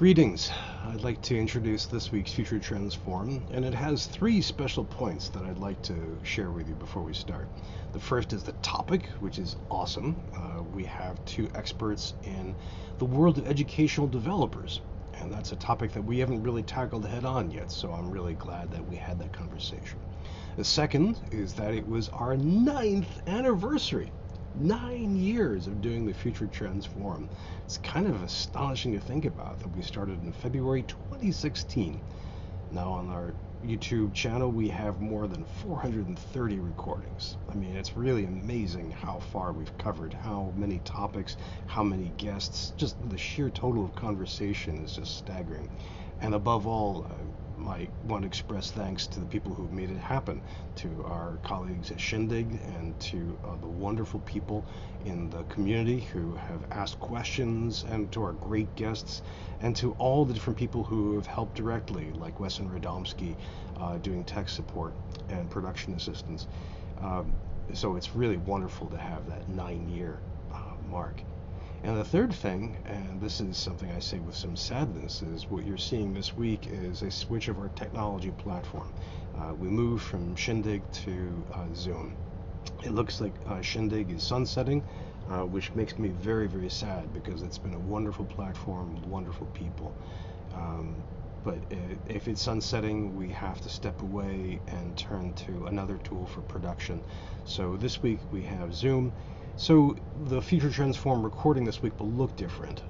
Greetings. I'd like to introduce this week's Future Trends Forum, and it has three special points that I'd like to share with you before we start. The first is the topic, which is awesome. We have two experts in the world of educational developers, and that's a topic that we haven't really tackled head on yet, so I'm really glad that we had that conversation. The second is that it was our ninth anniversary. 9 years of doing the Future Trends Forum. It's kind of astonishing to think about that we started in February 2016. Now on our YouTube channel, we have more than 430 recordings. I mean, it's really amazing how far we've covered, how many topics, how many guests. Just the sheer total of conversation is just staggering. And above all, I want to express thanks to the people who've made it happen, to our colleagues at Shindig and to the wonderful people in the community who have asked questions, and to our great guests, and to all the different people who have helped directly, like Wesson Radomski, doing tech support and production assistance. So it's really wonderful to have that 9 year mark. And the third thing, and this is something I say with some sadness, is what you're seeing this week is a switch of our technology platform. We moved from Shindig to Zoom. It looks like Shindig is sunsetting, which makes me very, very sad because it's been a wonderful platform with wonderful people. But if it's sunsetting, we have to step away and turn to another tool for production. So this week we have Zoom. So the Future Trends Forum recording this week will look different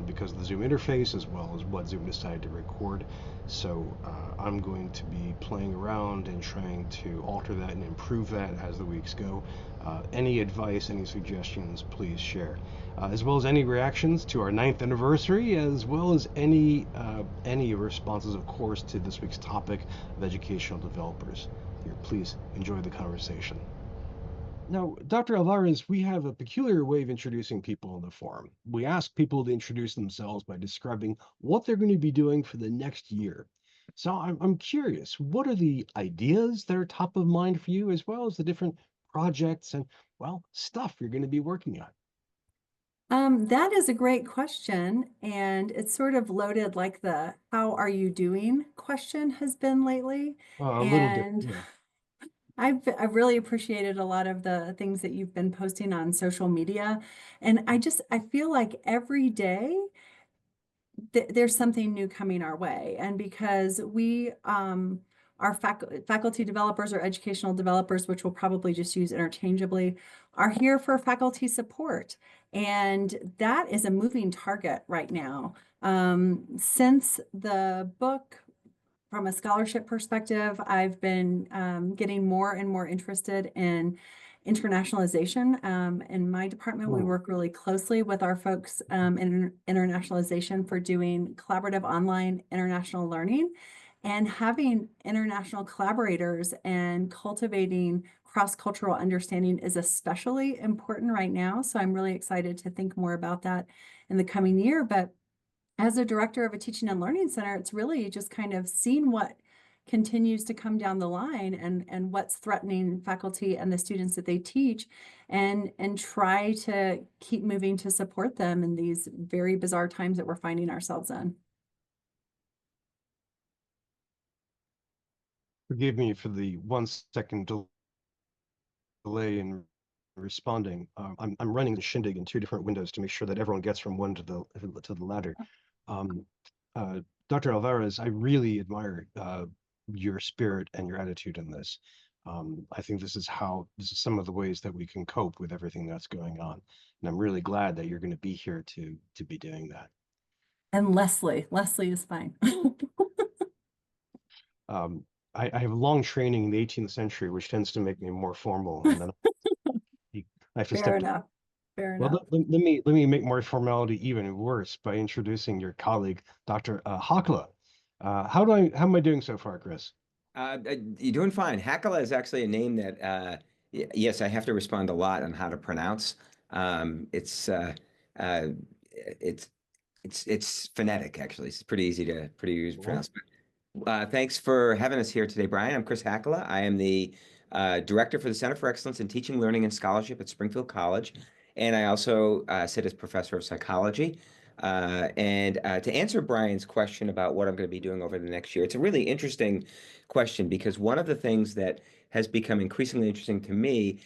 because of the Zoom interface as well as what Zoom decided to record. So I'm going to be playing around and trying to alter that and improve that as the weeks go. Any advice, any suggestions, please share. As well as any reactions to our ninth anniversary, as well as any responses, of course, to this week's topic of educational developers. Here, please enjoy the conversation. Now, Dr. Alvarez, we have a peculiar way of introducing people in the forum. We ask people to introduce themselves by describing what they're going to be doing for the next year. So I'm curious, what are the ideas that are top of mind for you, as well as the different projects and, well, stuff you're going to be working on? That is a great question, and it's sort of loaded like the "how are you doing" question has been lately. A little And different, yeah. I've really appreciated a lot of the things that you've been posting on social media. And I feel like every day there's something new coming our way. And because we are faculty developers or educational developers, which we'll probably just use interchangeably, are here for faculty support. And that is a moving target right now. Since the book, from a scholarship perspective, I've been getting more and more interested in internationalization. In my department, we Hmm. work really closely with our folks in internationalization for doing collaborative online international learning, and having international collaborators and cultivating cross-cultural understanding is especially important right now. So I'm really excited to think more about that in the coming year. But as a director of a teaching and learning center, it's really just kind of seeing what continues to come down the line, and what's threatening faculty and the students that they teach, and try to keep moving to support them in these very bizarre times that we're finding ourselves in. Forgive me for the 1 second delay in responding. I'm running the Shindig in two different windows to make sure that everyone gets from one to the latter. Um, uh, Dr. Alvarez, I really admire your spirit and your attitude in this. I think this is some of the ways that we can cope with everything that's going on, and I'm really glad that you're going to be here to be doing that. And Leslie is fine. Um, I have a long training in the 18th century, which tends to make me more formal, and then I have to Fair step. enough. Fair Well, enough. let me make my formality even worse by introducing your colleague, Dr. Hakala. How am I doing so far, Chris? You're doing fine. Hakala is actually a name that, yes, I have to respond a lot on how to pronounce. Uh, it's it's phonetic actually. It's pretty easy to Yeah. pronounce. Thanks for having us here today, Brian. I'm Chris Hakala. I am the director for the Center for Excellence in Teaching, Learning, and Scholarship at Springfield College, and I also sit as professor of psychology. To answer Brian's question about what I'm going to be doing over the next year, it's a really interesting question because one of the things that has become increasingly interesting to me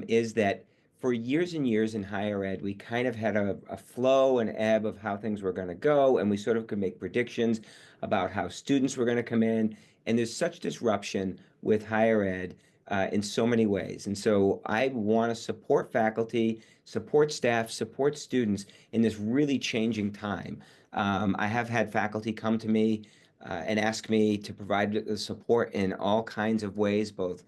is that for years and years in higher ed, we kind of had a flow and ebb of how things were going to go, and we sort of could make predictions about how students were going to come in. And there's such disruption with higher ed in so many ways. And so I want to support faculty, support staff, support students in this really changing time. I have had faculty come to me and ask me to provide support in all kinds of ways, both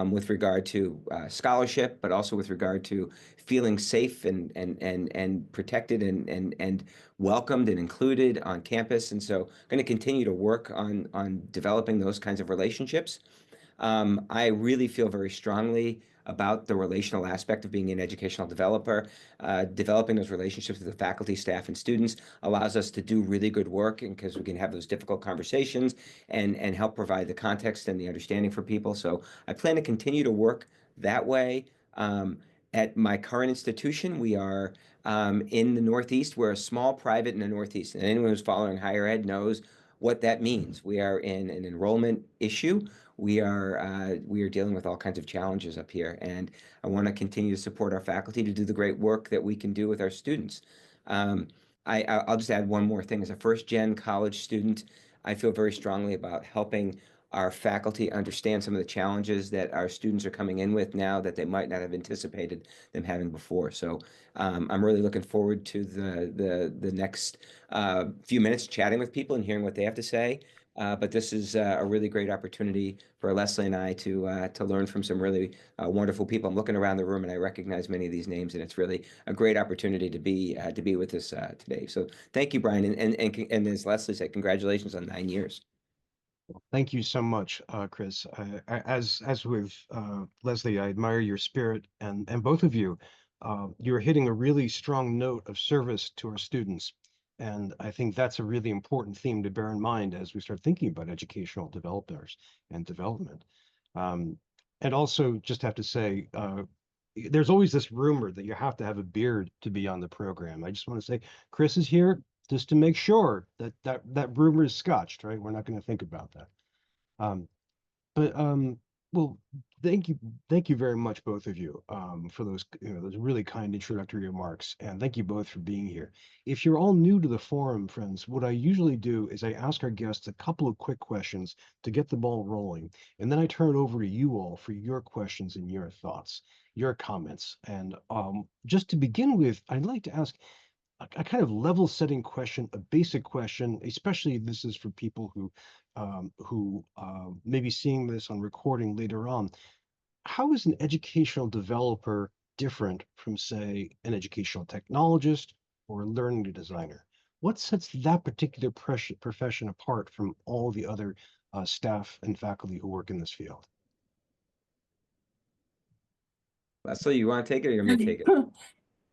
with regard to scholarship, but also with regard to feeling safe and protected and welcomed and included on campus. And so I'm going to continue to work on developing those kinds of relationships. I really feel very strongly about the relational aspect of being an educational developer. Developing those relationships with the faculty, staff, and students allows us to do really good work, and because we can have those difficult conversations and help provide the context and the understanding for people. So I plan to continue to work that way. At my current institution, we are in the Northeast. We're a small private in the Northeast, and anyone who's following higher ed knows what that means. We are in an enrollment issue. We are dealing with all kinds of challenges up here, and I want to continue to support our faculty to do the great work that we can do with our students. I'll just add one more thing. As a first-gen college student, I feel very strongly about helping our faculty understand some of the challenges that our students are coming in with now that they might not have anticipated them having before. So I'm really looking forward to the next few minutes chatting with people and hearing what they have to say. But this is a really great opportunity for Leslie and I to learn from some really wonderful people. I'm looking around the room and I recognize many of these names, and it's really a great opportunity to be with us today. So thank you, Brian, and as Leslie said, congratulations on 9 years. Thank you so much, Chris. As with Leslie, I admire your spirit, and both of you, you're hitting a really strong note of service to our students. And I think that's a really important theme to bear in mind as we start thinking about educational developers and development. And also, just have to say, there's always this rumor that you have to have a beard to be on the program. I just want to say, Chris is here just to make sure that rumor is scotched, right? We're not going to think about that. Um, but well, thank you very much, both of you, for those really kind introductory remarks, and thank you both for being here. If you're all new to the forum, friends, what I usually do is I ask our guests a couple of quick questions to get the ball rolling, and then I turn it over to you all for your questions and your thoughts, your comments. And just to begin with, I'd like to ask a kind of level setting question, a basic question, especially this is for people who may be seeing this on recording later on. How is an educational developer different from, say, an educational technologist or a learning designer? What sets that particular profession apart from all the other staff and faculty who work in this field? Leslie, you want to take it or you want me to take it?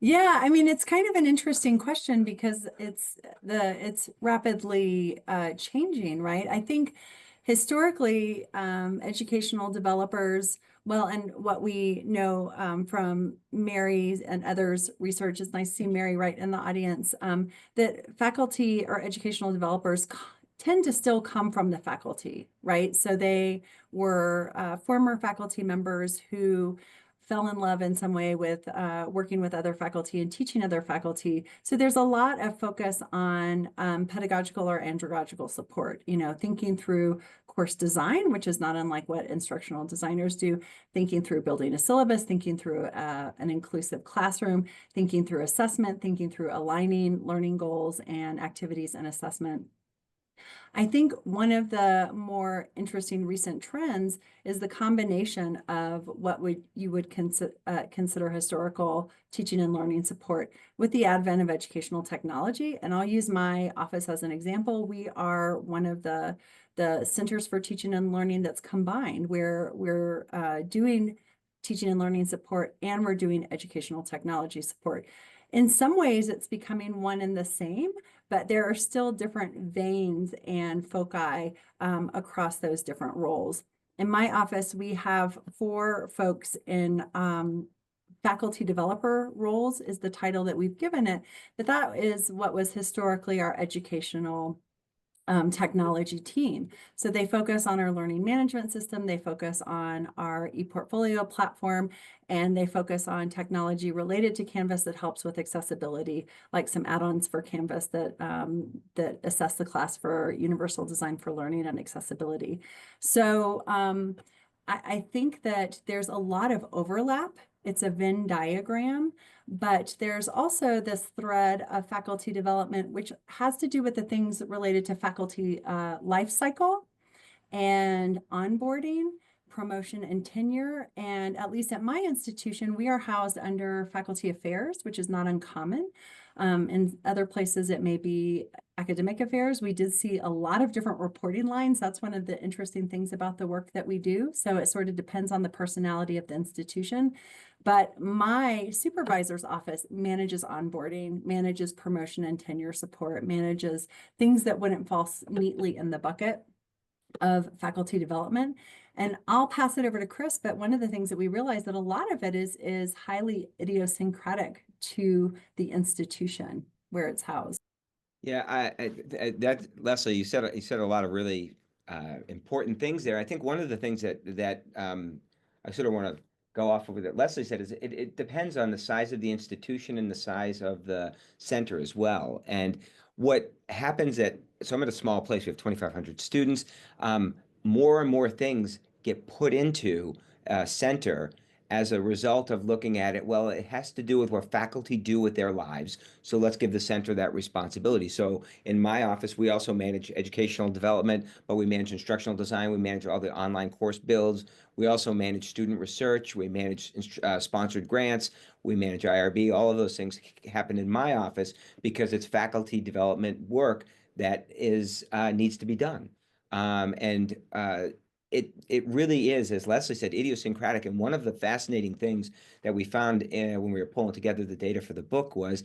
Yeah, I mean, it's kind of an interesting question because it's rapidly changing, right? I think historically, educational developers, well, and what we know from Mary's and others' research, it's nice to see Mary right in the audience, that faculty or educational developers tend to still come from the faculty, right? So they were former faculty members who fell in love in some way with working with other faculty and teaching other faculty. So there's a lot of focus on pedagogical or andragogical support, thinking through course design, which is not unlike what instructional designers do, thinking through building a syllabus, thinking through an inclusive classroom, thinking through assessment, thinking through aligning learning goals and activities and assessment. I think one of the more interesting recent trends is the combination of what you would consider historical teaching and learning support with the advent of educational technology. And I'll use my office as an example. We are one of the centers for teaching and learning that's combined, where we're doing teaching and learning support and we're doing educational technology support. In some ways, it's becoming one and the same, but there are still different veins and foci across those different roles. In my office, we have 4 folks in faculty developer roles is the title that we've given it, but that is what was historically our educational technology team. So they focus on our learning management system, they focus on our ePortfolio platform, and they focus on technology related to Canvas that helps with accessibility, like some add-ons for Canvas that, that assess the class for universal design for learning and accessibility. So I think that there's a lot of overlap. It's a Venn diagram, but there's also this thread of faculty development, which has to do with the things related to faculty life cycle and onboarding, promotion and tenure. And at least at my institution, we are housed under faculty affairs, which is not uncommon. In other places, it may be academic affairs. We did see a lot of different reporting lines. That's one of the interesting things about the work that we do. So it sort of depends on the personality of the institution. But my supervisor's office manages onboarding, manages promotion and tenure support, manages things that wouldn't fall neatly in the bucket of faculty development. And I'll pass it over to Chris, but one of the things that we realize that a lot of it is highly idiosyncratic to the institution where it's housed. Yeah, that Leslie, you said a lot of really important things there. I think one of the things that I sort of want to go off of that Leslie said is it depends on the size of the institution and the size of the center as well. And what happens so I'm at a small place, we have 2,500 students. More and more things get put into center as a result of looking at it. Well, it has to do with what faculty do with their lives. So let's give the center that responsibility. So in my office, we also manage educational development, but we manage instructional design. We manage all the online course builds. We also manage student research. We manage sponsored grants. We manage IRB. All of those things happen in my office because it's faculty development work that needs to be done. It really is, as Leslie said, idiosyncratic. And one of the fascinating things that we found when we were pulling together the data for the book was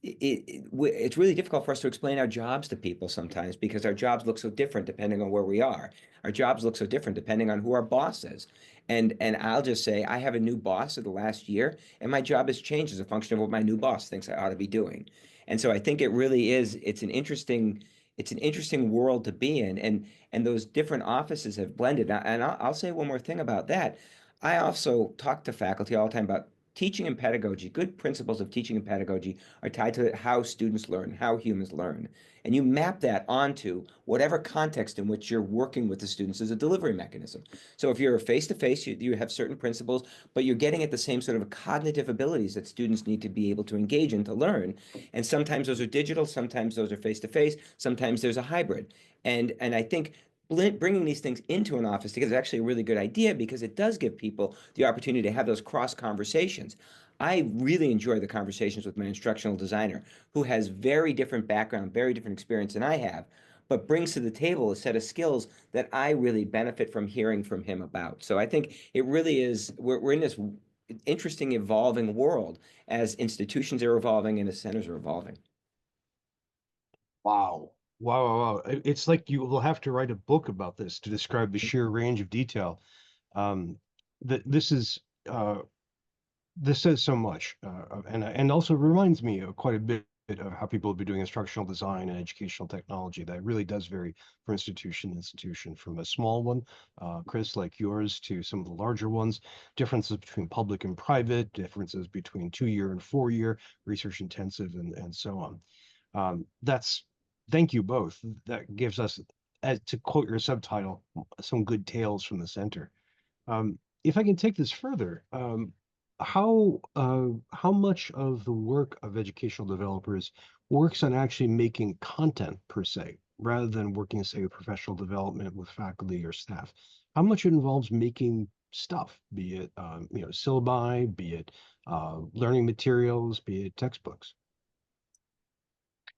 it's really difficult for us to explain our jobs to people sometimes because our jobs look so different depending on where we are. Our jobs look so different depending on who our boss is. And I'll just say I have a new boss in the last year, and my job has changed as a function of what my new boss thinks I ought to be doing. And so I think it really is, it's an interesting world to be in, and those different offices have blended. And I'll say one more thing about that. I also talk to faculty all the time about teaching and pedagogy. Good principles of teaching and pedagogy are tied to how students learn, how humans learn. And you map that onto whatever context in which you're working with the students as a delivery mechanism. So if you're face-to-face, you have certain principles, but you're getting at the same sort of cognitive abilities that students need to be able to engage in to learn. And sometimes those are digital, sometimes those are face-to-face, sometimes there's a hybrid. And I think bringing these things into an office together is actually a really good idea because it does give people the opportunity to have those cross conversations. I really enjoy the conversations with my instructional designer who has very different background, very different experience than I have, but brings to the table a set of skills that I really benefit from hearing from him about. So I think it really is, we're in this interesting evolving world as institutions are evolving and as centers are evolving. Wow. Wow, wow, wow. It's like you will have to write a book about this to describe the sheer range of detail. Um, this is this says so much, and also reminds me of quite a bit of how people will be doing instructional design and educational technology. That really does vary from institution to institution, from a small one, Chris, like yours, to some of the larger ones. Differences between public and private, differences between 2-year and 4-year, research intensive, and so on. Thank you both. That gives us, to quote your subtitle, some good tales from the center. If I can take this further, how much of the work of educational developers works on actually making content per se, rather than working, say, with professional development with faculty or staff? How much it involves making stuff, be it syllabi, be it learning materials, be it textbooks?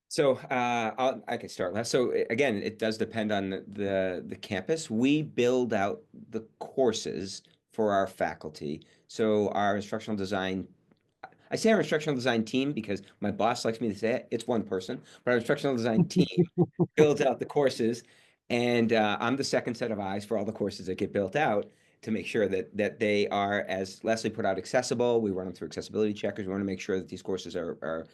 So I can start. So again, it does depend on the campus. We build out the courses for our faculty. So our instructional design, I say our instructional design team because my boss likes me to say it. It's one person, but our instructional design team builds out the courses, and I'm the second set of eyes for all the courses that get built out. to make sure that they are, as Leslie put out, accessible. We run them through accessibility checkers. We want to make sure that these courses are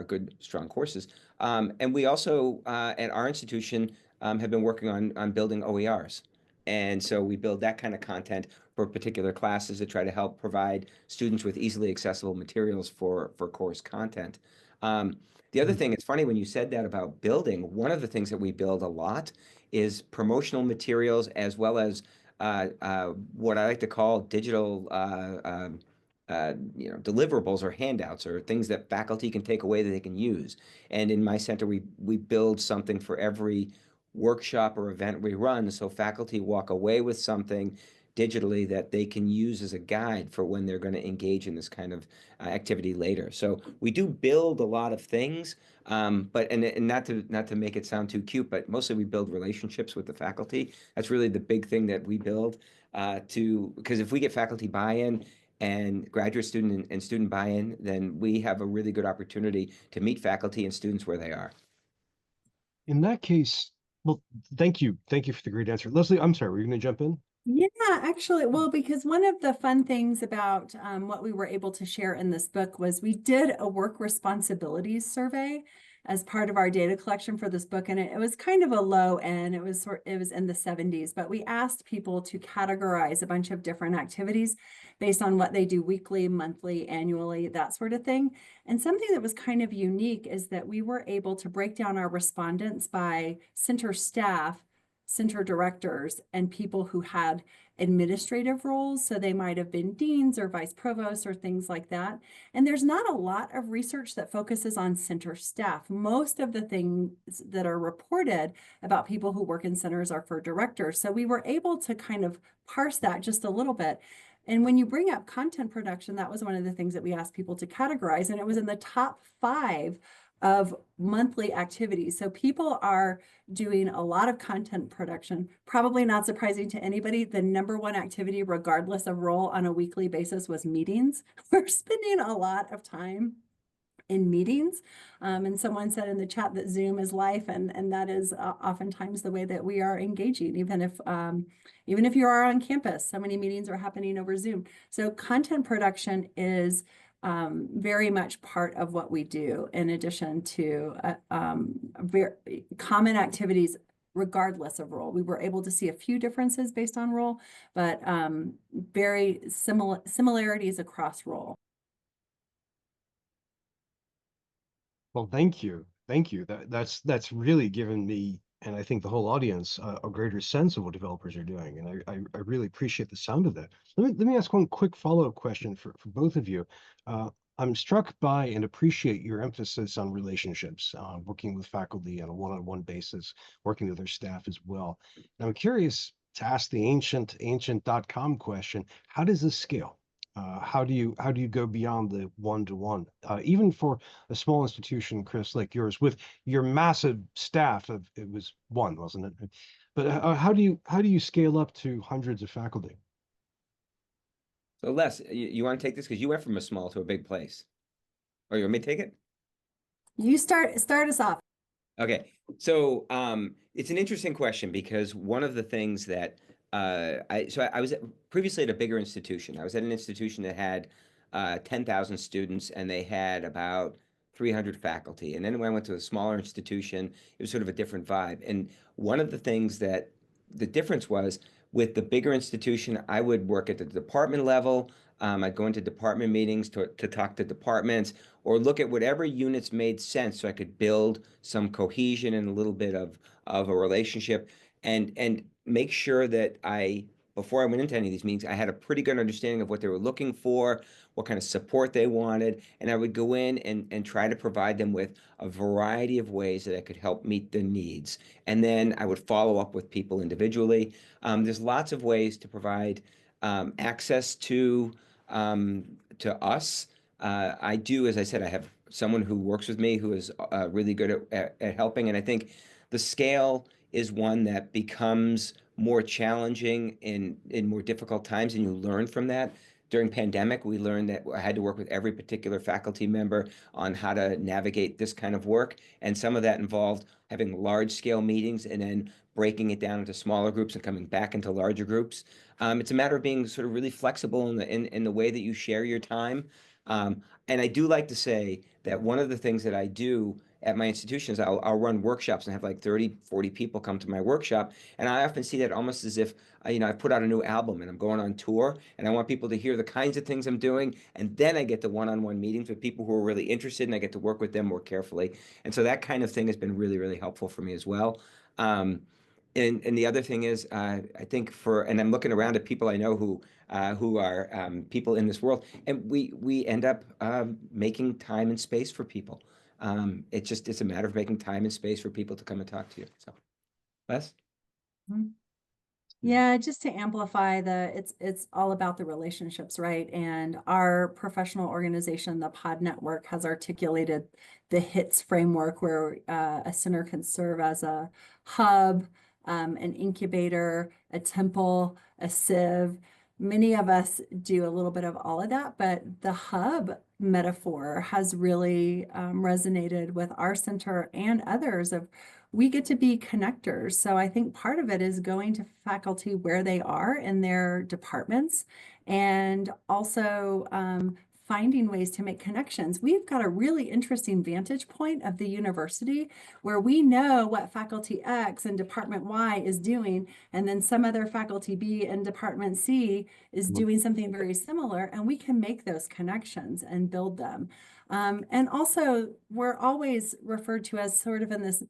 good, strong courses. And we also at our institution have been working on building OERs. And so we build that kind of content for particular classes to try to help provide students with easily accessible materials for course content. The other thing, it's funny when you said that about building, one of the things that we build a lot is promotional materials as well as what I like to call digital deliverables or handouts or things that faculty can take away that they can use. And in my center, we build something for every workshop or event we run, so faculty walk away with something digitally that they can use as a guide for when they're going to engage in this kind of activity later. So we do build a lot of things, but not to make it sound too cute, but mostly we build relationships with the faculty. That's really the big thing that we build because if we get faculty buy-in and graduate student and student buy-in, then we have a really good opportunity to meet faculty and students where they are. In that case, well, thank you. Thank you for the great answer. Leslie, I'm sorry, were you going to jump in? Yeah, actually, well, because one of the fun things about what we were able to share in this book was we did a work responsibilities survey as part of our data collection for this book, and it was kind of a low end. It was in the 70s, but we asked people to categorize a bunch of different activities based on what they do weekly, monthly, annually, that sort of thing. And something that was kind of unique is that we were able to break down our respondents by center staff, center directors, and people who had administrative roles. So they might have been deans or vice provosts or things like that. And there's not a lot of research that focuses on center staff. Most of the things that are reported about people who work in centers are for directors. So we were able to kind of parse that just a little bit. And when you bring up content production, that was one of the things that we asked people to categorize, and it was in the top 5 of monthly activities. So people are doing a lot of content production. Probably not surprising to anybody, the #1 activity, regardless of role on a weekly basis, was meetings. We're spending a lot of time in meetings. And someone said in the chat that Zoom is life, and that is oftentimes the way that we are engaging, even if you are on campus. So many meetings are happening over Zoom. So content production is very much part of what we do, in addition to very common activities regardless of role. We were able to see a few differences based on role, but very similarities across role. Well, thank you. Thank you. That's really given me, and I think the whole audience, a greater sense of what developers are doing. And I really appreciate the sound of that. Let me ask one quick follow-up question for both of you. I'm struck by and appreciate your emphasis on relationships, working with faculty on a one-on-one basis, working with their staff as well. And I'm curious to ask the ancient.com question: how does this scale? How do you go beyond the one-to-one, even for a small institution, Chris, like yours, with your massive staff of, it was one, wasn't it? But how do you scale up to hundreds of faculty? So Les, you want to take this because you went from a small to a big place. Or you want me to take it? You start us off. Okay, so it's an interesting question because one of the things that I was previously at a bigger institution. I was at an institution that had 10,000 students and they had about 300 faculty. And then when I went to a smaller institution, it was sort of a different vibe. And one of the things that the difference was with the bigger institution, I would work at the department level. I'd go into department meetings to talk to departments or look at whatever units made sense so I could build some cohesion and a little bit of a relationship and make sure that before I went into any of these meetings, I had a pretty good understanding of what they were looking for, what kind of support they wanted, and I would go in and try to provide them with a variety of ways that I could help meet their needs. And then I would follow up with people individually. There's lots of ways to provide access to us. I do, as I said, I have someone who works with me who is really good at helping, and I think the scale is one that becomes more challenging in more difficult times, and you learn from that. During pandemic, we learned that I had to work with every particular faculty member on how to navigate this kind of work, and some of that involved having large-scale meetings and then breaking it down into smaller groups and coming back into larger groups. It's a matter of being sort of really flexible in the way that you share your time. And I do like to say that one of the things that I do at my institution is I'll run workshops and have like 30, 40 people come to my workshop. And I often see that almost as if, I put out a new album and I'm going on tour and I want people to hear the kinds of things I'm doing. And then I get the one-on-one meetings with people who are really interested and I get to work with them more carefully. And so that kind of thing has been really, really helpful for me as well. And the other thing is, I think and I'm looking around at people I know who are people in this world, and we end up making time and space for people. It's a matter of making time and space for people to come and talk to you. So, Les? Mhm. Yeah, just to amplify it's all about the relationships, right? And our professional organization, the Pod Network, has articulated the HITS framework where a center can serve as a hub, an incubator, a temple, a sieve. Many of us do a little bit of all of that, but the hub metaphor has really resonated with our center and others of we get to be connectors. So I think part of it is going to faculty where they are in their departments and also finding ways to make connections. We've got a really interesting vantage point of the university where we know what faculty X and department Y is doing, and then some other faculty B and department C is doing something very similar, and we can make those connections and build them. And also, we're always referred to as sort of in this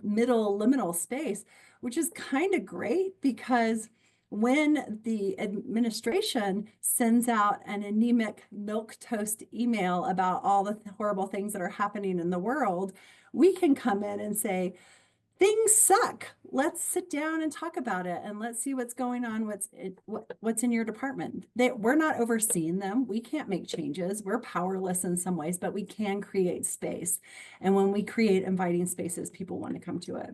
middle liminal space, which is kind of great because when the administration sends out an anemic milk toast email about all the horrible things that are happening in the world, we can come in and say, things suck. Let's sit down and talk about it and let's see what's going on, what's in your department. We're not overseeing them. We can't make changes. We're powerless in some ways, but we can create space. And when we create inviting spaces, people want to come to it.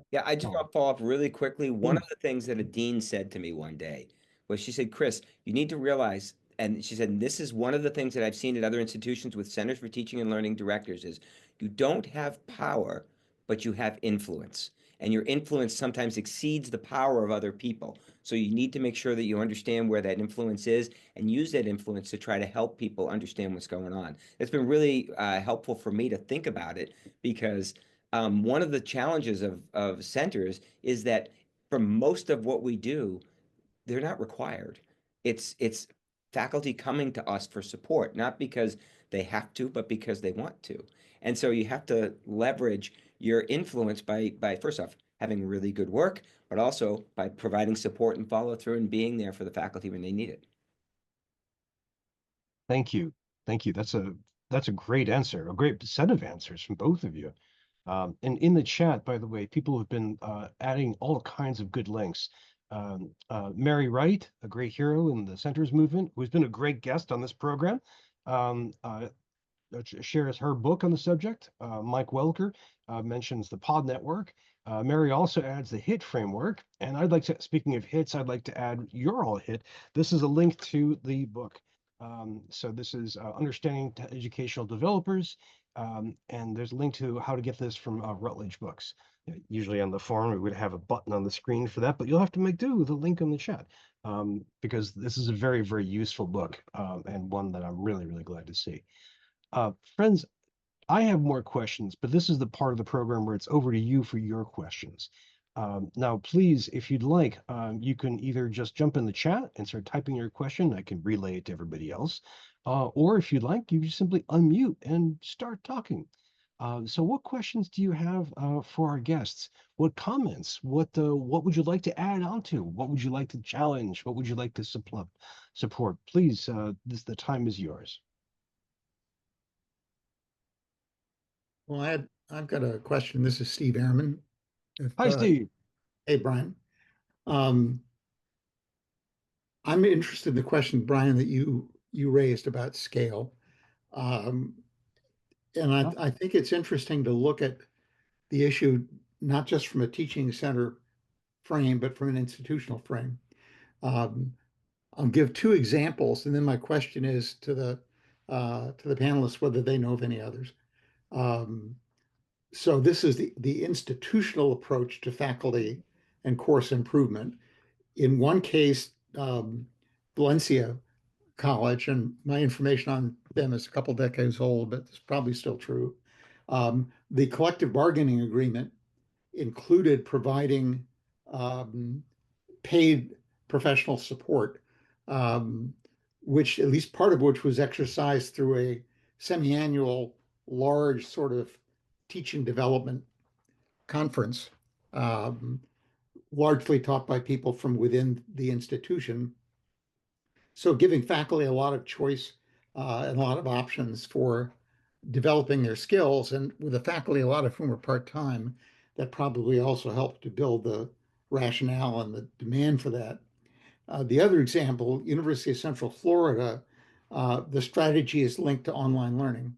Yeah, I just want to follow up really quickly. One of Please. the things that a dean said to me one day was she said, Chris, you need to realize, and she said, this is one of the things that I've seen at other institutions with Centers for Teaching and Learning directors is you don't have power, but you have influence. And your influence sometimes exceeds the power of other people. So you need to make sure that you understand where that influence is and use that influence to try to help people understand what's going on. It's been really helpful for me to think about it because one of the challenges of centers is that for most of what we do, they're not required. It's faculty coming to us for support, not because they have to, but because they want to. And so you have to leverage your influence by first off having really good work, but also by providing support and follow through and being there for the faculty when they need it. Thank you. Thank you. That's a great answer, a great set of answers from both of you. And in the chat, by the way, people have been adding all kinds of good links. Mary Wright, a great hero in the centers movement, who's been a great guest on this program, um, uh, shares her book on the subject. Mike Welker mentions the Pod Network. Mary also adds the HIT framework. And speaking of hits, I'd like to add your all hit. This is a link to the book. So this is Understanding Educational Developers. And there's a link to how to get this from Routledge Books. Usually on the forum, we would have a button on the screen for that, but you'll have to make do with the link in the chat because this is a very, very useful book and one that I'm really, really glad to see. Friends, I have more questions, but this is the part of the program where it's over to you for your questions. Now, please, if you'd like, you can either just jump in the chat and start typing your question. I can relay it to everybody else. Or if you'd like, you just simply unmute and start talking. So what questions do you have for our guests? What comments? What would you like to add on to? What would you like to challenge? What would you like to support? Please, the time is yours. Well, I've got a question. This is Steve Ehrman. Hi, Steve. Hey, Brian. Um, I'm interested in the question, Brian, that you raised about scale. Um, and I think it's interesting to look at the issue not just from a teaching center frame, but from an institutional frame. I'll give two examples, and then my question is to the panelists whether they know of any others. So this is the institutional approach to faculty and course improvement. In one case, Valencia College, and my information on them is a couple decades old, but it's probably still true. The collective bargaining agreement included providing paid professional support, um, which at least part of which was exercised through a semi-annual large sort of teaching development conference, um, largely taught by people from within the institution. So giving faculty a lot of choice and a lot of options for developing their skills, and with the faculty, a lot of whom are part-time, that probably also helped to build the rationale and the demand for that. The other example, University of Central Florida, the strategy is linked to online learning.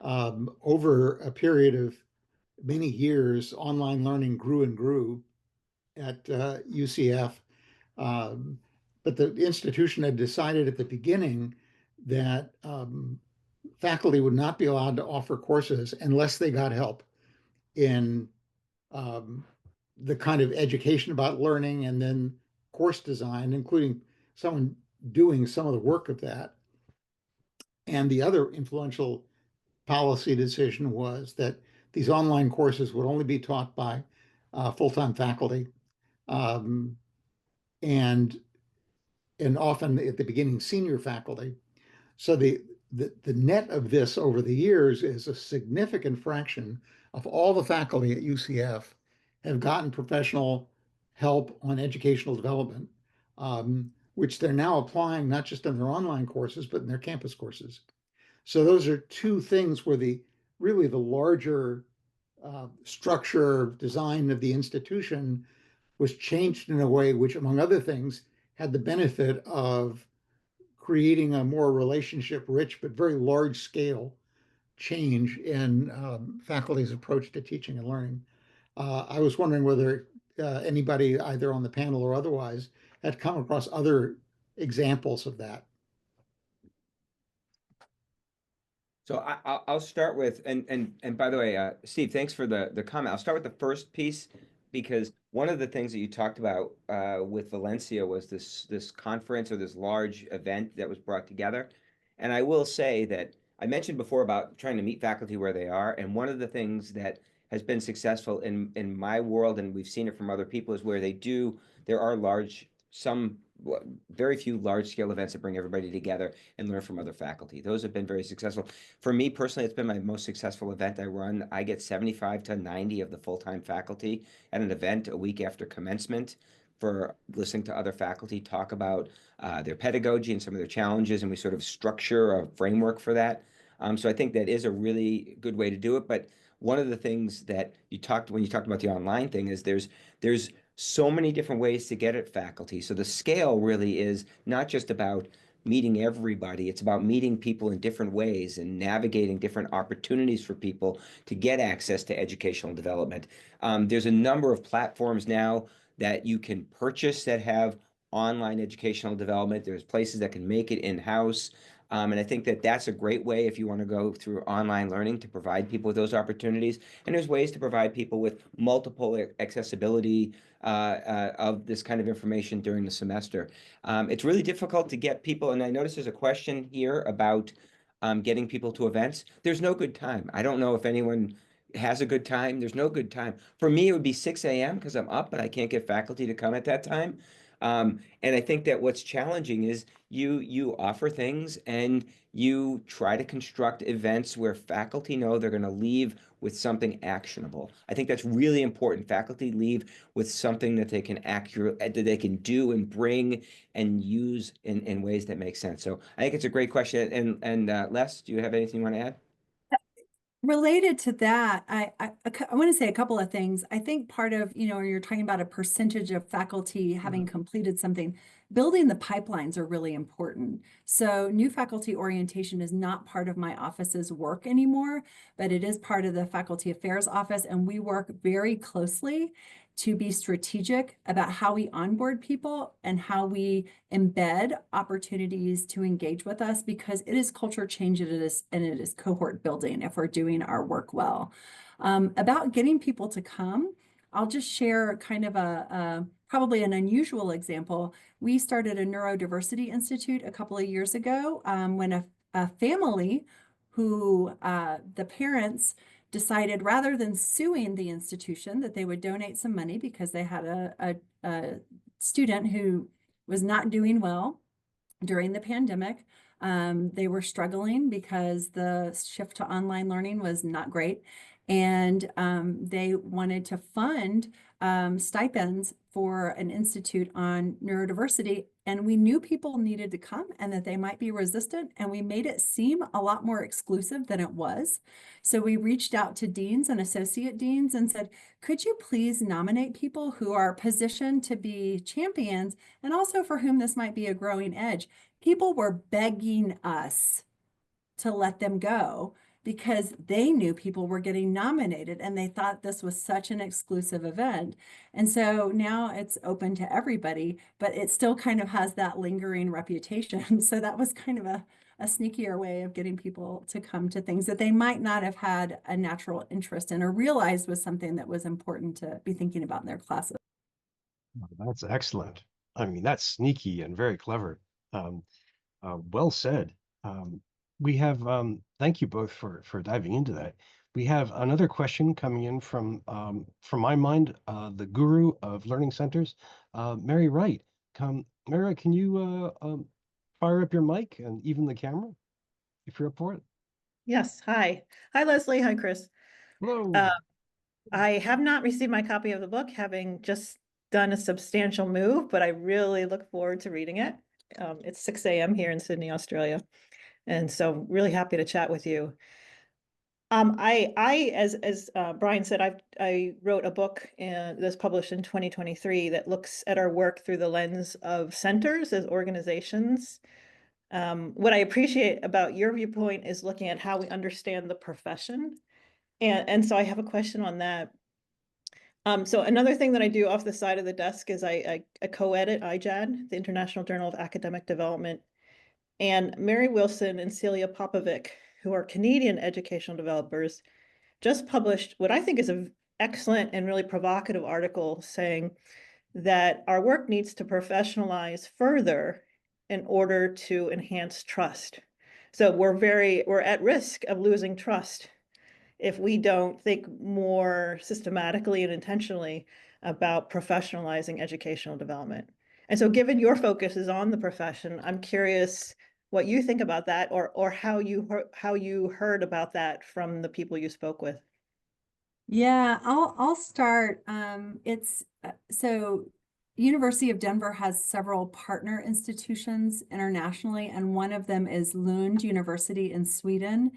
Over a period of many years, online learning grew and grew at UCF. Um, but the institution had decided at the beginning that faculty would not be allowed to offer courses unless they got help in um, the kind of education about learning and then course design, including someone doing some of the work of that. And the other influential policy decision was that these online courses would only be taught by full-time faculty, um, and and often at the beginning senior faculty. So the net of this over the years is a significant fraction of all the faculty at UCF have gotten professional help on educational development, which they're now applying not just in their online courses, but in their campus courses. So those are two things where really the larger structure design of the institution was changed in a way which, among other things, had the benefit of creating a more relationship rich but very large scale change in faculty's approach to teaching and learning. I was wondering whether anybody, either on the panel or otherwise, had come across other examples of that. So I'll start with, and by the way, Steve, thanks for the comment. I'll start with the first piece, because one of the things that you talked about with Valencia was this conference, or this large event that was brought together. And I will say that I mentioned before about trying to meet faculty where they are, and one of the things that has been successful in my world, and we've seen it from other people, is where there are very few large scale events that bring everybody together and learn from other faculty. Those have been very successful. For me personally, it's been my most successful event I run. I get 75 to 90 of the full-time faculty at an event a week after commencement for listening to other faculty talk about their pedagogy and some of their challenges, and we sort of structure a framework for that. So I think that is a really good way to do it. But one of the things that when you talked about the online thing, is there's so many different ways to get at faculty. So the scale really is not just about meeting everybody, it's about meeting people in different ways and navigating different opportunities for people to get access to educational development. There's a number of platforms now that you can purchase that have online educational development. There's places that can make it in-house. And I think that that's a great way, if you want to go through online learning, to provide people with those opportunities. And there's ways to provide people with multiple accessibility of this kind of information during the semester. It's really difficult to get people, and I notice there's a question here about getting people to events. There's no good time. I don't know if anyone has a good time. There's no good time. For me, it would be 6 a.m. because I'm up, but I can't get faculty to come at that time. And I think that what's challenging is you offer things and you try to construct events where faculty know they're going to leave with something actionable. I think that's really important. Faculty leave with something that they can do and bring and use in ways that make sense. So I think it's a great question. And Les, do you have anything you want to add? Related to that, I want to say a couple of things. I think part of, you're talking about a percentage of faculty having completed something, building the pipelines are really important. So new faculty orientation is not part of my office's work anymore, but it is part of the faculty affairs office. And we work very closely to be strategic about how we onboard people and how we embed opportunities to engage with us, because it is culture change, and it is cohort building if we're doing our work well. About getting people to come, I'll just share kind of probably an unusual example. We started a Neurodiversity Institute a couple of years ago when a family who the parents decided rather than suing the institution that they would donate some money because they had a student who was not doing well during the pandemic. They were struggling because the shift to online learning was not great. And they wanted to fund stipends for an institute on neurodiversity. And we knew people needed to come and that they might be resistant. And we made it seem a lot more exclusive than it was. So we reached out to deans and associate deans and said, could you please nominate people who are positioned to be champions and also for whom this might be a growing edge? People were begging us to let them go because they knew people were getting nominated and they thought this was such an exclusive event. And so now it's open to everybody, but it still kind of has that lingering reputation. So that was kind of a sneakier way of getting people to come to things that they might not have had a natural interest in or realized was something that was important to be thinking about in their classes. That's excellent. I mean, that's sneaky and very clever. Well said. We have, thank you both for diving into that. We have another question coming in from my mind, the guru of learning centers, Mary Wright. Mary Wright, can you fire up your mic and even the camera if you're up for it? Yes. Hi. Hi, Leslie. Hi, Chris. Hello. I have not received my copy of the book, having just done a substantial move, but I really look forward to reading it. It's 6 a.m. here in Sydney, Australia. And so really happy to chat with you. As Brian said, I wrote a book that's published in 2023 that looks at our work through the lens of centers as organizations. What I appreciate about your viewpoint is looking at how we understand the profession. And so I have a question on that. So another thing that I do off the side of the desk is I co-edit IJAD, the International Journal of Academic Development. And Mary Wilson and Celia Popovic, who are Canadian educational developers, just published what I think is an excellent and really provocative article saying that our work needs to professionalize further in order to enhance trust. So we're at risk of losing trust if we don't think more systematically and intentionally about professionalizing educational development. And so given your focus is on the profession, I'm curious what you think about that, or how you heard about that from the people you spoke with. Yeah, I'll start. It's so University of Denver has several partner institutions internationally, and one of them is Lund University in Sweden.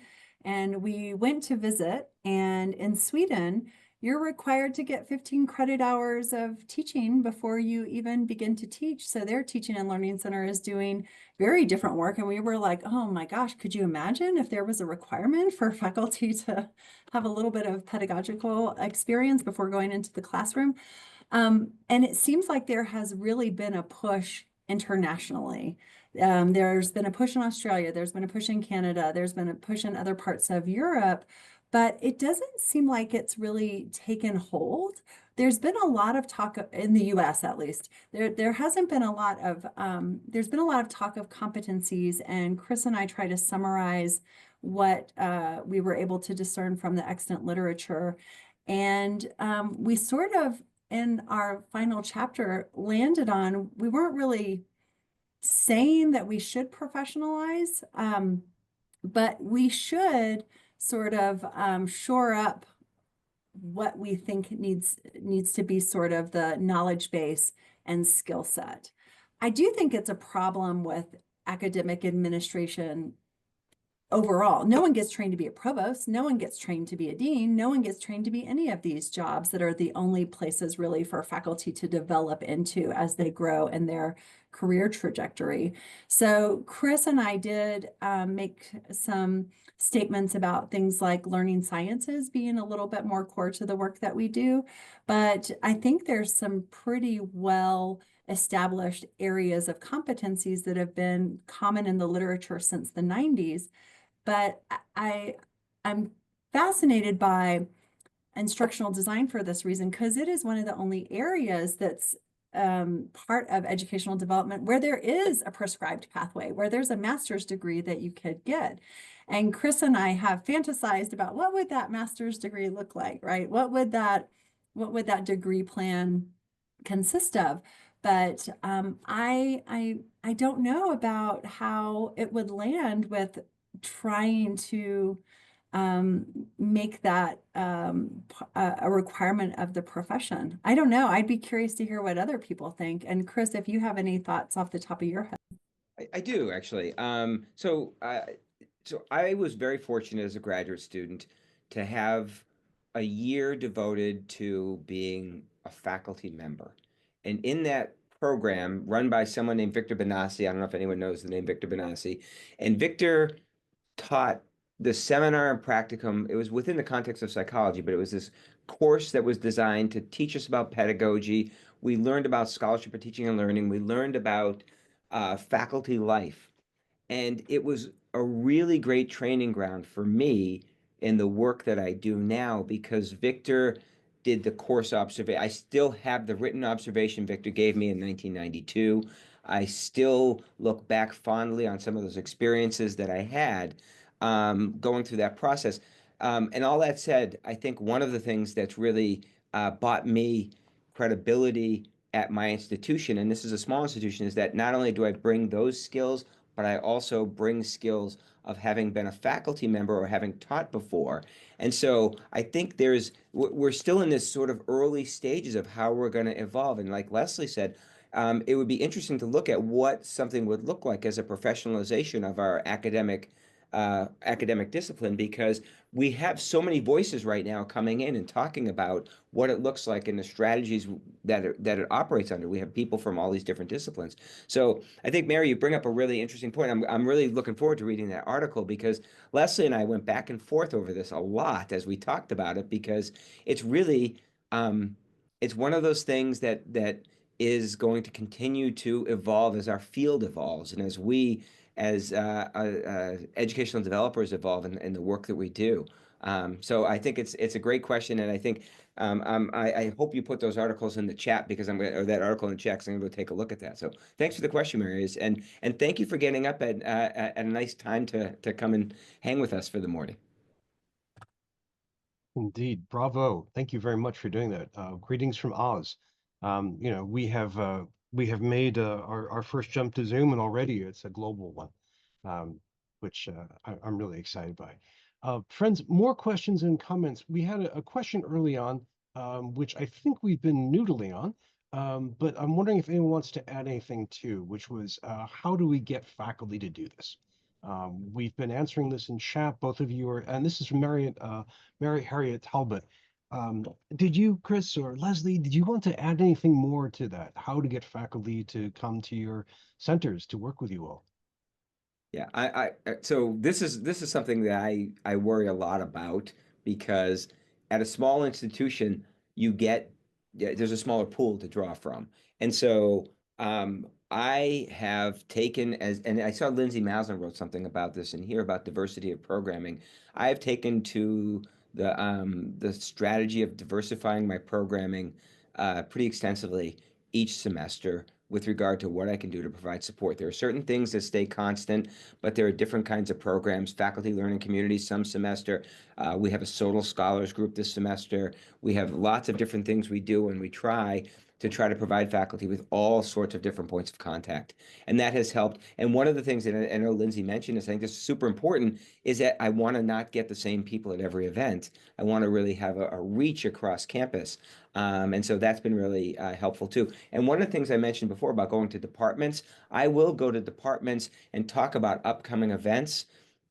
And we went to visit, and in Sweden, you're required to get 15 credit hours of teaching before you even begin to teach. So their teaching and learning center is doing very different work. And we were like, oh my gosh, could you imagine if there was a requirement for faculty to have a little bit of pedagogical experience before going into the classroom? And it seems like there has really been a push internationally. There's been a push in Australia, there's been a push in Canada, there's been a push in other parts of Europe, but it doesn't seem like it's really taken hold. There's been a lot of talk in the US, at least. There hasn't been a lot of, there's been a lot of talk of competencies, and Chris and I try to summarize what we were able to discern from the extant literature. And we sort of, in our final chapter, landed on, we weren't really saying that we should professionalize, but we should sort of shore up what we think needs to be sort of the knowledge base and skill set. I do think it's a problem with academic administration overall. No one gets trained to be a provost. No one gets trained to be a dean. No one gets trained to be any of these jobs that are the only places really for faculty to develop into as they grow in their career trajectory. So Chris and I did make some statements about things like learning sciences being a little bit more core to the work that we do. But I think there's some pretty well established areas of competencies that have been common in the literature since the 90s. But I'm fascinated by instructional design for this reason, because it is one of the only areas that's part of educational development where there is a prescribed pathway, where there's a master's degree that you could get. And Chris and I have fantasized about what would that master's degree look like, right? What would that degree plan consist of? But I don't know about how it would land with trying to make that a requirement of the profession. I don't know. I'd be curious to hear what other people think. And Chris, if you have any thoughts off the top of your head. I do actually. So I was very fortunate as a graduate student to have a year devoted to being a faculty member. And in that program, run by someone named Victor Benassi, I don't know if anyone knows the name Victor Benassi, and Victor taught the seminar and practicum. It was within the context of psychology, but it was this course that was designed to teach us about pedagogy. We learned about scholarship for teaching and learning. We learned about faculty life. And it was a really great training ground for me in the work that I do now, because Victor did the course observation. I still have the written observation Victor gave me in 1992. I still look back fondly on some of those experiences that I had going through that process. And all that said, I think one of the things that's really bought me credibility at my institution, and this is a small institution, is that not only do I bring those skills, but I also bring skills of having been a faculty member or having taught before. And so I think we're still in this sort of early stages of how we're going to evolve. And like Leslie said, it would be interesting to look at what something would look like as a professionalization of our academic discipline, because we have so many voices right now coming in and talking about what it looks like and the strategies that it operates under. We have people from all these different disciplines. So I think, Mary, you bring up a really interesting point. I'm really looking forward to reading that article, because Leslie and I went back and forth over this a lot as we talked about it, because it's really it's one of those things that is going to continue to evolve as our field evolves and as we as educational developers evolve in the work that we do. So I think it's a great question, and I think I hope you put those articles in the chat, because or that article in the chat, because I'm going to go take a look at that. So thanks for the question, Marius, and thank you for getting up at a nice time to come and hang with us for the morning. Indeed, bravo! Thank you very much for doing that. Greetings from Oz. We have made our first jump to Zoom, and already it's a global one, which I'm really excited by. Friends, more questions and comments. We had a question early on, which I think we've been noodling on, but I'm wondering if anyone wants to add anything too, which was how do we get faculty to do this? We've been answering this in chat. Both of you are, and this is from Mary Harriet Talbot. Did you, Chris or Leslie, did you want to add anything more to that? How to get faculty to come to your centers to work with you all? Yeah, so this is something that I worry a lot about, because at a small institution there's a smaller pool to draw from. And so I have taken, and I saw Lindsay Maslin wrote something about this in here about diversity of programming. I've taken to the strategy of diversifying my programming pretty extensively each semester with regard to what I can do to provide support. There are certain things that stay constant, but there are different kinds of programs, faculty learning communities some semester. We have a Sodal Scholars Group this semester. We have lots of different things we do, and we try to provide faculty with all sorts of different points of contact. And that has helped. And one of the things that I know Lindsay mentioned, is I think this is super important, is that I want to not get the same people at every event. I want to really have a reach across campus. And so that's been really helpful too. And one of the things I mentioned before about going to departments, I will go to departments and talk about upcoming events.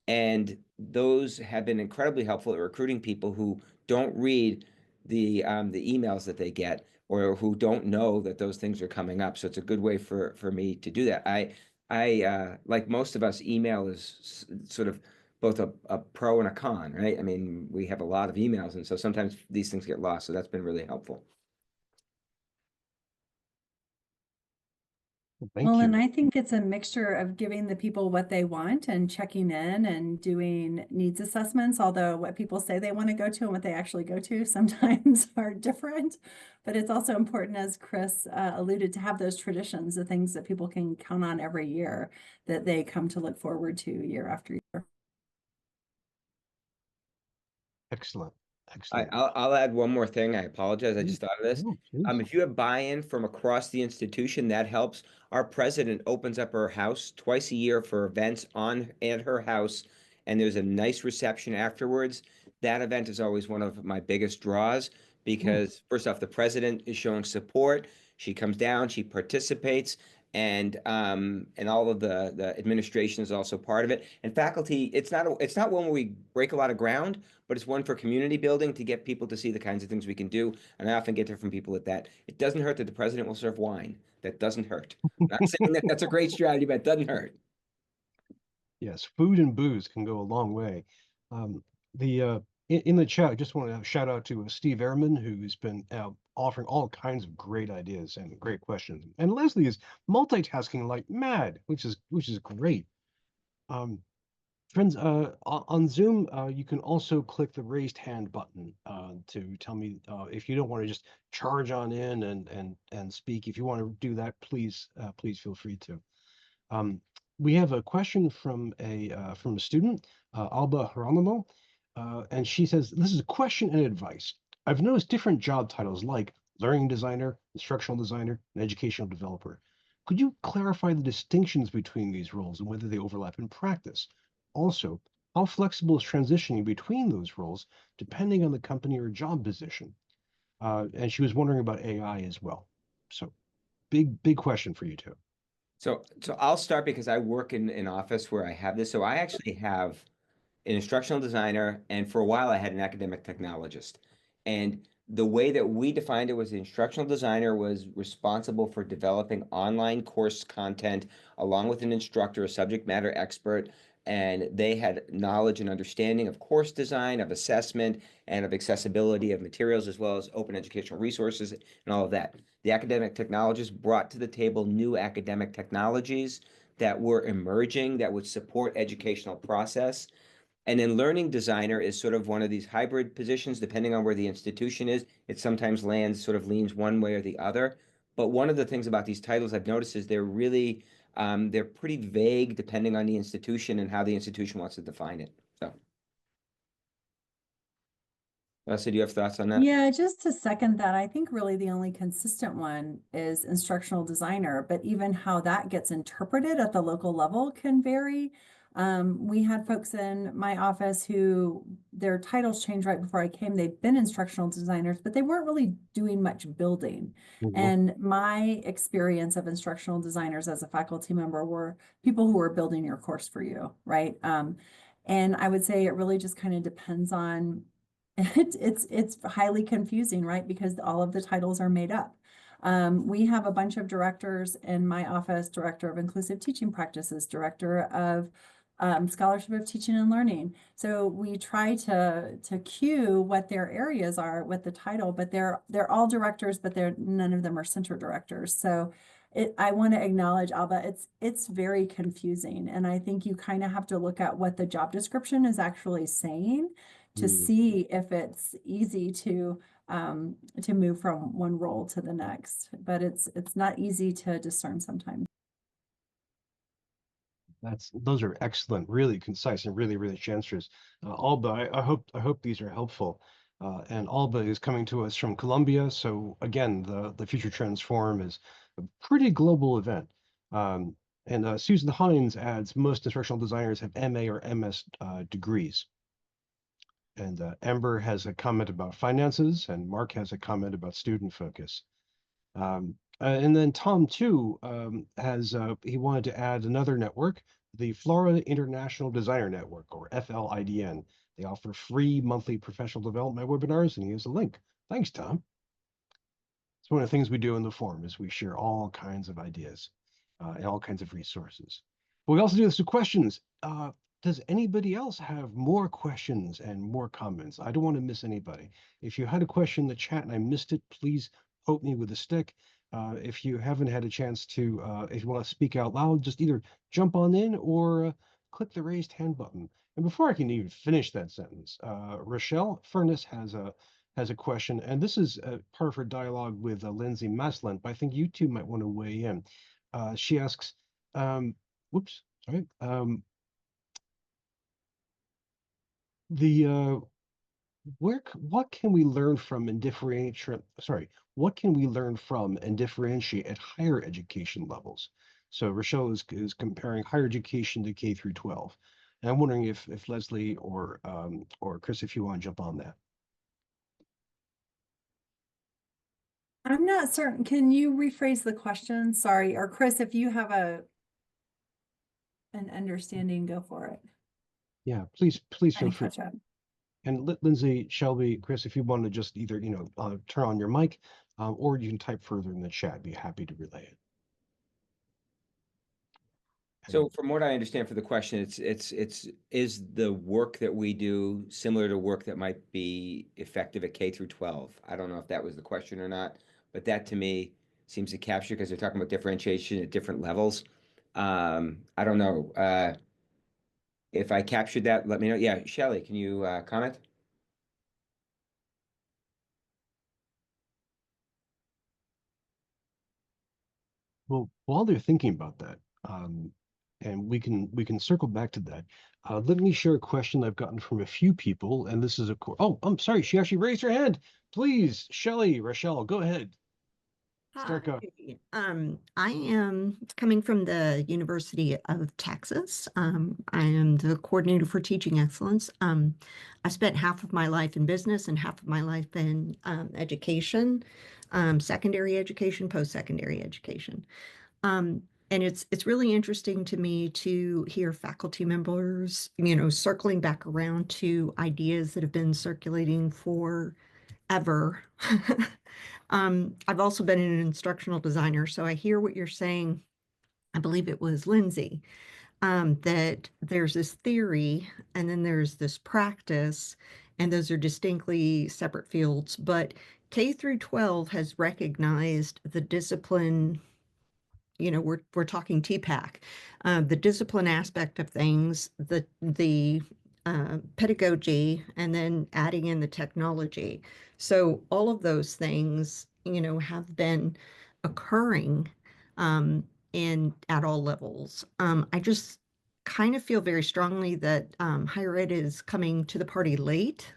And those have been incredibly helpful at recruiting people who don't read the emails that they get, or who don't know that those things are coming up. So it's a good way for me to do that. I like most of us, email is sort of both a pro and a con, right? I mean, we have a lot of emails, and so sometimes these things get lost. So that's been really helpful. Thank Well, and you. I think it's a mixture of giving the people what they want and checking in and doing needs assessments, although what people say they want to go to and what they actually go to sometimes are different. But it's also important, as Chris alluded, to have those traditions, the things that people can count on every year that they come to look forward to year after year. Excellent. Excellent. I'll add one more thing. I apologize. I Mm, just thought of this. no, please. If you have buy-in from across the institution, that helps. Our president opens up her house twice a year for events at her house, and there's a nice reception afterwards. That event is always one of my biggest draws because first off, the president is showing support. She comes down, she participates, and all of the administration is also part of it. And faculty, it's not one where we break a lot of ground, but it's one for community building to get people to see the kinds of things we can do. And I often get it from people at that. It doesn't hurt that the president will serve wine. That doesn't hurt. I'm not saying that that's a great strategy, but it doesn't hurt. Yes, food and booze can go a long way. In the chat, I just want to shout out to Steve Ehrman, who's been offering all kinds of great ideas and great questions. And Leslie is multitasking like mad, which is great. Friends, on Zoom, you can also click the raised hand button to tell me if you don't want to just charge on in and speak. If you want to do that, please feel free to. We have a question from a student, Alba Geronimo, and she says, this is a question and advice. I've noticed different job titles like learning designer, instructional designer, and educational developer. Could you clarify the distinctions between these roles and whether they overlap in practice? Also, how flexible is transitioning between those roles depending on the company or job position? And she was wondering about AI as well. So big question for you two. So I'll start because I work in an office where I have this. So I actually have an instructional designer, and for a while I had an academic technologist. And the way that we defined it was the instructional designer was responsible for developing online course content along with an instructor, a subject matter expert, and they had knowledge and understanding of course design, of assessment, and of accessibility of materials, as well as open educational resources and all of that. The academic technologist brought to the table new academic technologies that were emerging that would support educational process. And then learning designer is sort of one of these hybrid positions, depending on where the institution is. It sometimes leans one way or the other. But one of the things about these titles I've noticed is they're pretty vague depending on the institution and how the institution wants to define it. So, Leslie, do you have thoughts on that? Yeah, just to second that, I think really the only consistent one is instructional designer, but even how that gets interpreted at the local level can vary. We had folks in my office who their titles changed right before I came. They'd been instructional designers, but they weren't really doing much building. And my experience of instructional designers as a faculty member were people who were building your course for you, right? And I would say it really just kind of depends on it's highly confusing, right? Because all of the titles are made up. We have a bunch of directors in my office, director of inclusive teaching practices, director of scholarship of teaching and learning. So we try to cue what their areas are with the title, but they're all directors, but none of them are center directors. So I want to acknowledge, Alba, it's very confusing. And I think you kind of have to look at what the job description is actually saying to see if it's easy to move from one role to the next. But it's not easy to discern sometimes. Those are excellent, really concise and really rich answers. Alba, I hope these are helpful. And Alba is coming to us from Colombia, so again, the Future Transform is a pretty global event. And Susan Hines adds most instructional designers have MA or MS degrees. And Ember has a comment about finances, and Mark has a comment about student focus. And then Tom too he wanted to add another network, the Florida International Designer Network, or FLIDN. They offer free monthly professional development webinars, and he has a link. Thanks, Tom. It's one of the things we do in the forum is we share all kinds of ideas and all kinds of resources. But we also do this with questions. Does anybody else have more questions and more comments? I don't want to miss anybody. If you had a question in the chat and I missed it, please poke me with a stick. If you haven't had a chance to, if you want to speak out loud, just either jump on in or click the raised hand button. And before I can even finish that sentence, Rochelle Furness has a question, and this is part of her dialogue with Lindsay Maslin, but I think you two might want to weigh in. She asks, whoops, sorry, the what can we learn from and differentiate, sorry, what can we learn from and differentiate at higher education levels? So Rochelle is comparing higher education to K through 12. And I'm wondering if Leslie or Chris, if you want to jump on that. I'm not certain. Can you rephrase the question? Sorry. Or Chris, if you have an understanding, go for it. Yeah, please feel free. Catch up. And Lindsay, Shelby, Chris, if you want to just either, turn on your mic, or you can type further in the chat, be happy to relay it. So from what I understand for the question, is the work that we do similar to work that might be effective at K through 12? I don't know if that was the question or not, but that to me seems to capture, because they're talking about differentiation at different levels. I don't know. If I captured that, let me know. Yeah, Shelley, can you comment? Well, while they're thinking about that, and we can circle back to that. Let me share a question I've gotten from a few people, and this is oh, I'm sorry, she actually raised her hand. Please, Shelley, Rochelle, go ahead. Start going. Hi, I am coming from the University of Texas. I am the coordinator for teaching excellence. I spent half of my life in business and half of my life in education, secondary education, post-secondary education. And it's really interesting to me to hear faculty members, circling back around to ideas that have been circulating forever. I've also been an instructional designer, so I hear what you're saying. I believe it was Lindsay, that there's this theory and then there's this practice, and those are distinctly separate fields. But K through 12 has recognized the discipline. We're talking TPAC, the discipline aspect of things, the pedagogy, and then adding in the technology. So all of those things, have been occurring at all levels. I just kind of feel very strongly that higher ed is coming to the party late,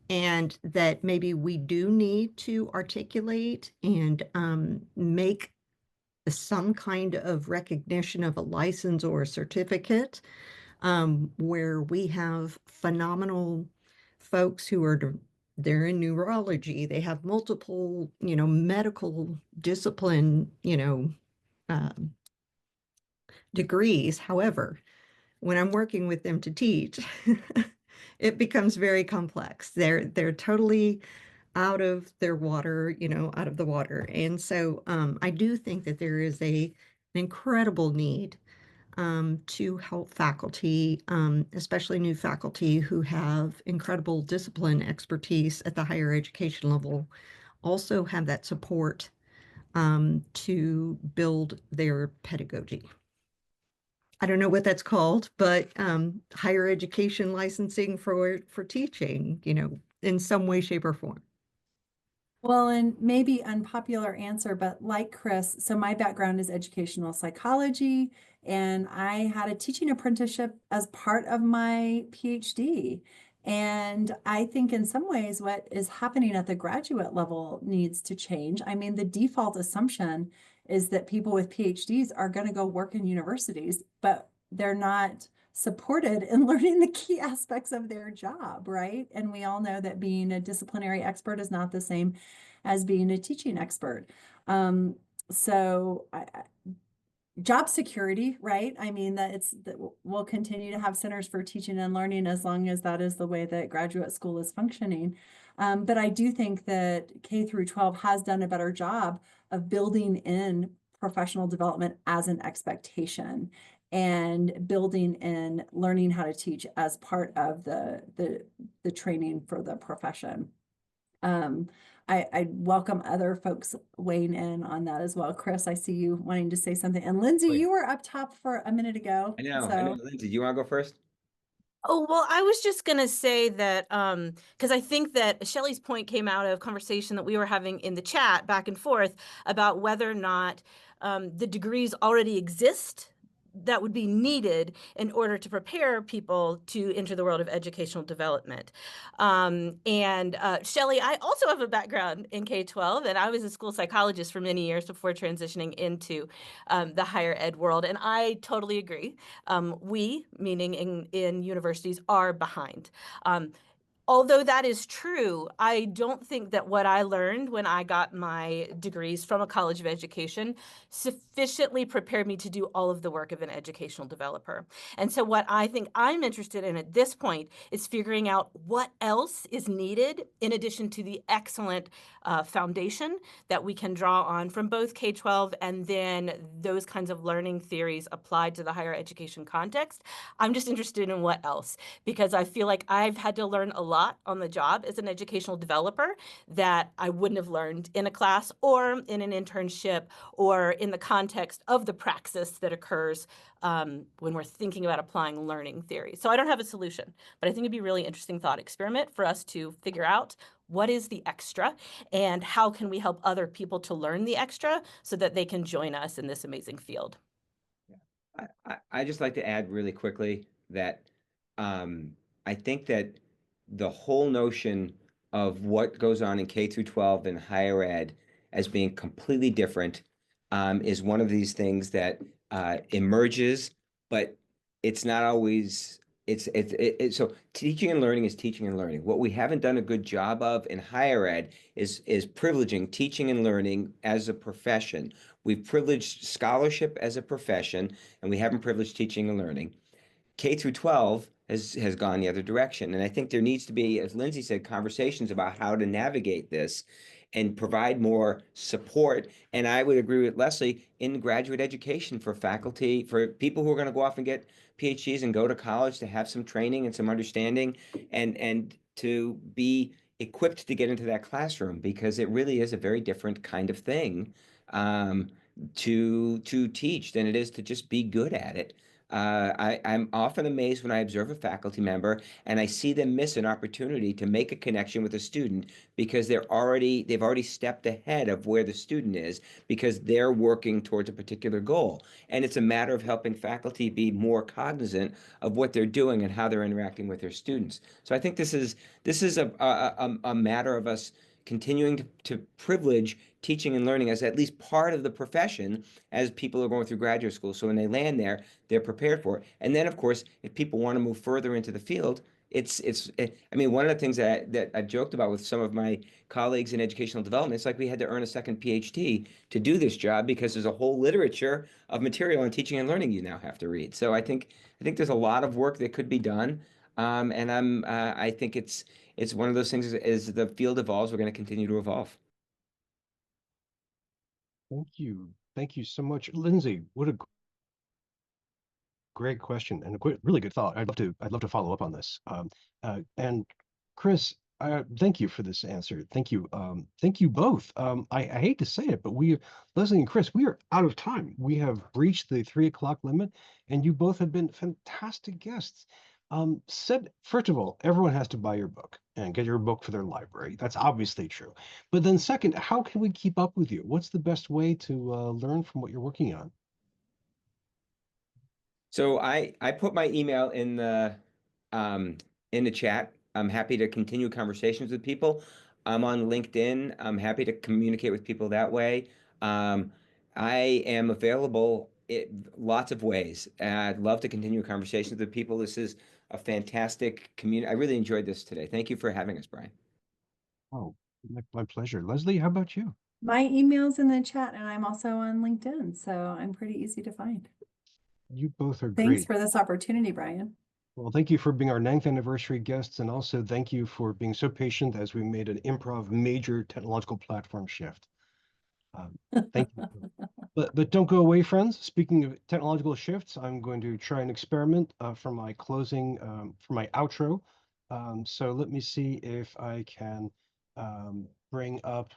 and that maybe we do need to articulate and make some kind of recognition of a license or a certificate, where we have phenomenal folks who they're in neurology, they have multiple, medical discipline, degrees. However, when I'm working with them to teach, it becomes very complex. They're totally out of their water, out of the water. And so I do think that there is an incredible need to help faculty, especially new faculty who have incredible discipline expertise at the higher education level, also have that support to build their pedagogy. I don't know what that's called, but higher education licensing for teaching, in some way, shape, or form. Well, and maybe unpopular answer, but like Chris, so my background is educational psychology, and I had a teaching apprenticeship as part of my PhD. And I think in some ways what is happening at the graduate level needs to change. I mean, the default assumption is that people with PhDs are going to go work in universities, but they're not supported in learning the key aspects of their job, right? And we all know that being a disciplinary expert is not the same as being a teaching expert. So job security, right? I mean, that we'll continue to have centers for teaching and learning as long as that is the way that graduate school is functioning. But I do think that K through 12 has done a better job of building in professional development as an expectation, and building in learning how to teach as part of the training for the profession. I welcome other folks weighing in on that as well. Chris, I see you wanting to say something. And Lindsay, Wait. you were up top for a minute ago. I know. So Lindsay, do you want to go first? Oh, well, I was just going to say that because I think that Shelley's point came out of conversation that we were having in the chat back and forth about whether or not the degrees already exist that would be needed in order to prepare people to enter the world of educational development. Shelley, I also have a background in K-12, and I was a school psychologist for many years before transitioning into the higher ed world. And I totally agree. We, meaning in universities, are behind. Although that is true, I don't think that what I learned when I got my degrees from a college of education sufficiently prepared me to do all of the work of an educational developer. And so what I think I'm interested in at this point is figuring out what else is needed in addition to the excellent foundation that we can draw on from both K-12 and then those kinds of learning theories applied to the higher education context. I'm just interested in what else, because I feel like I've had to learn a lot on the job as an educational developer that I wouldn't have learned in a class or in an internship or in the context of the praxis that occurs when we're thinking about applying learning theory. So I don't have a solution, but I think it'd be a really interesting thought experiment for us to figure out what is the extra and how can we help other people to learn the extra so that they can join us in this amazing field. I just like to add really quickly that I think that the whole notion of what goes on in K through 12 and higher ed as being completely different is one of these things that emerges, but it's not always. So teaching and learning is teaching and learning. What we haven't done a good job of in higher ed is privileging teaching and learning as a profession. We've privileged scholarship as a profession, and we haven't privileged teaching and learning. K through 12 has gone the other direction. And I think there needs to be, as Lindsay said, conversations about how to navigate this and provide more support. And I would agree with Leslie in graduate education for faculty, for people who are going to go off and get PhDs and go to college to have some training and some understanding and to be equipped to get into that classroom, because it really is a very different kind of thing to teach than it is to just be good at it. I'm often amazed when I observe a faculty member and I see them miss an opportunity to make a connection with a student because they've already stepped ahead of where the student is because they're working towards a particular goal. And it's a matter of helping faculty be more cognizant of what they're doing and how they're interacting with their students. So I think this is a matter of us continuing to privilege teaching and learning as at least part of the profession as people are going through graduate school. So when they land there, they're prepared for it. And then, of course, if people want to move further into the field, I mean, one of the things that I joked about with some of my colleagues in educational development, it's like we had to earn a second PhD to do this job because there's a whole literature of material on teaching and learning you now have to read. So I think there's a lot of work that could be done. And I think it's one of those things as the field evolves, we're going to continue to evolve. Thank you. Thank you so much. Lindsay, what a great question and a really good thought. I'd love to follow up on this. And Chris, thank you for this answer. Thank you. Thank you both. I hate to say it, but Leslie and Chris, we are out of time. We have breached the 3 o'clock limit, and you both have been fantastic guests. First of all, everyone has to buy your book and get your book for their library. That's obviously true. But then second, how can we keep up with you? What's the best way to learn from what you're working on? So I put my email in the chat. I'm happy to continue conversations with people. I'm on LinkedIn. I'm happy to communicate with people that way. I am available in lots of ways. I'd love to continue conversations with people. This is a fantastic community. I really enjoyed this today. Thank you for having us, Brian. Oh, my pleasure. Leslie, how about you? my email's in the chat and I'm also on LinkedIn, so I'm pretty easy to find. You both are Thanks great. for this opportunity, Brian. Well, thank you for being our 9th anniversary guests, and also thank you for being so patient as we made an improv major technological platform shift. Thank you. But don't go away, friends. Speaking of technological shifts, I'm going to try an experiment for my closing, for my outro. So let me see if I can bring up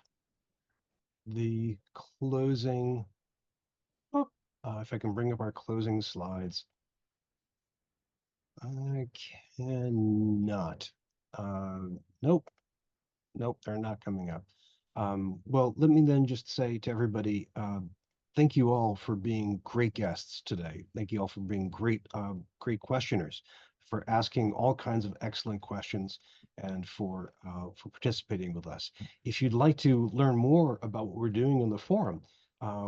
the closing. If I can bring up our closing slides. I cannot. Nope. Nope, they're not coming up. Well, let me then just say to everybody, thank you all for being great guests today. Thank you all for being great questioners, for asking all kinds of excellent questions, and for participating with us. If you'd like to learn more about what we're doing on the forum,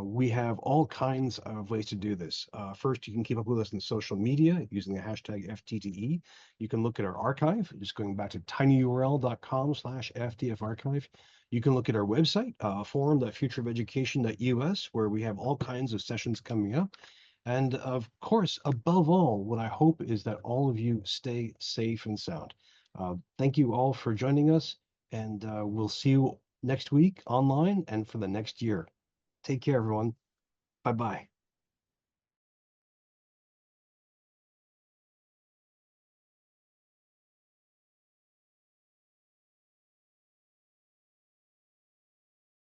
we have all kinds of ways to do this. First, you can keep up with us in social media using the hashtag FTTE. You can look at our archive, just going back to tinyurl.com/FTFarchive. You can look at our website, forum.futureofeducation.us, where we have all kinds of sessions coming up. And of course, above all, what I hope is that all of you stay safe and sound. Thank you all for joining us, and we'll see you next week online and for the next year. Take care, everyone. Bye-bye.